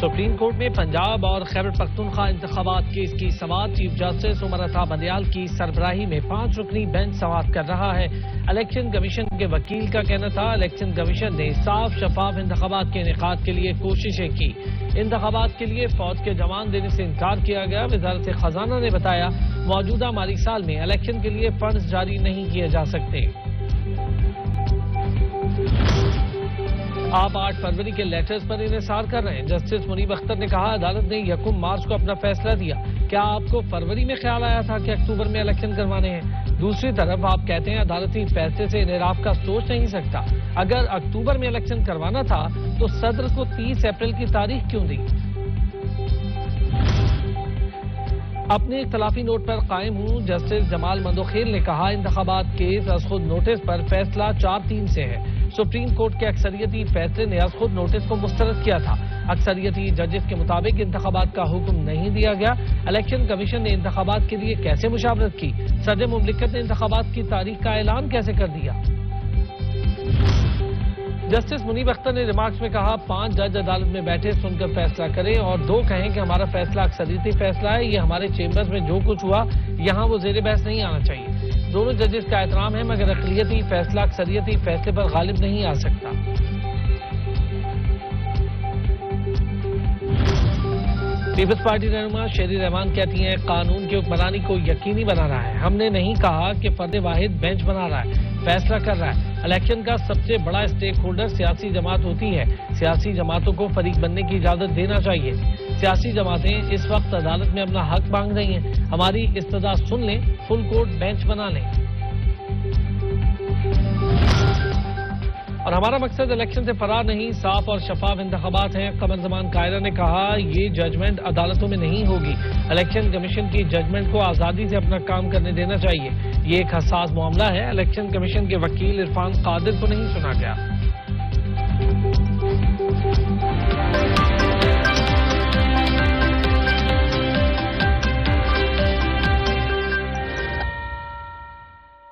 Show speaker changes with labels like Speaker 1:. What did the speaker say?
Speaker 1: Supreme court میں پنجاب اور خیبر پختونخوا انتخابات کیس کی سماعت چیف جسٹس عمر عطا بندیال کی سربراہی میں 5 رکنی بینچ سماعت کر رہا ہے۔ الیکشن کمیشن کے وکیل کا کہنا تھا الیکشن کمیشن نے صاف شفاف انتخابات کے انعقاد کے لیے کوششیں کی، انتخابات کے لیے فوج کے جوان دینے سے انکار کیا گیا۔ وزارت خزانہ نے بتایا موجودہ مالی سال میں الیکشن کے لیے فنڈز جاری نہیں کیے جا سکتے۔ آپ 8 فروری کے لیٹرز پر انحصار کر رہے ہیں۔ جسٹس منیب اختر نے کہا عدالت نے 1 مارچ کو اپنا فیصلہ دیا، کیا آپ کو فروری میں خیال آیا تھا کہ اکتوبر میں الیکشن کروانے ہیں؟ دوسری طرف آپ کہتے ہیں عدالتی فیصلے سے انحراف کا سوچ نہیں سکتا۔ اگر اکتوبر میں الیکشن کروانا تھا تو صدر کو 30 اپریل کی تاریخ کیوں دی؟ اپنے اختلافی نوٹ پر قائم ہوں، جسٹس جمال مندوخیل نے کہا انتخابات کیس از خود نوٹس پر فیصلہ 4-3 سے ہے۔ سپریم کورٹ کے اکثریتی فیصلے نے از خود نوٹس کو مسترد کیا تھا۔ اکثریتی ججز کے مطابق انتخابات کا حکم نہیں دیا گیا۔ الیکشن کمیشن نے انتخابات کے لیے کیسے مشاورت کی؟ صدر مملکت نے انتخابات کی تاریخ کا اعلان کیسے کر دیا؟ جسٹس منیب اختر نے ریمارکس میں کہا 5 جج عدالت میں بیٹھے سن کر فیصلہ کریں اور 2 کہیں کہ ہمارا فیصلہ اکثریتی فیصلہ ہے، یہ ہمارے چیمبرز میں جو کچھ ہوا یہاں وہ زیر بحث نہیں آنا چاہیے۔ دونوں ججز کا احترام ہے مگر اقلیتی فیصلہ اکثریتی فیصلے پر غالب نہیں آ سکتا۔ پیپلز پارٹی رہنما شیری رحمان کہتی ہیں قانون کی حکمرانی کو یقینی بنا رہا ہے، ہم نے نہیں کہا کہ فرد واحد بینچ بنا رہا ہے، فیصلہ کر رہا ہے۔ الیکشن کا سب سے بڑا اسٹیک ہولڈر سیاسی جماعت ہوتی ہے، سیاسی جماعتوں کو فریق بننے کی اجازت دینا چاہیے۔ سیاسی جماعتیں اس وقت عدالت میں اپنا حق مانگ رہی ہیں، ہماری استدعا سن لیں، فل کورٹ بینچ بنا لیں۔ اور ہمارا مقصد الیکشن سے فرار نہیں، صاف اور شفاف انتخابات ہیں۔ قمر زمان قائرہ نے کہا یہ ججمنٹ عدالتوں میں نہیں ہوگی، الیکشن کمیشن کی ججمنٹ کو آزادی سے اپنا کام کرنے دینا چاہیے، یہ ایک حساس معاملہ ہے۔ الیکشن کمیشن کے وکیل عرفان قادر کو نہیں سنا گیا۔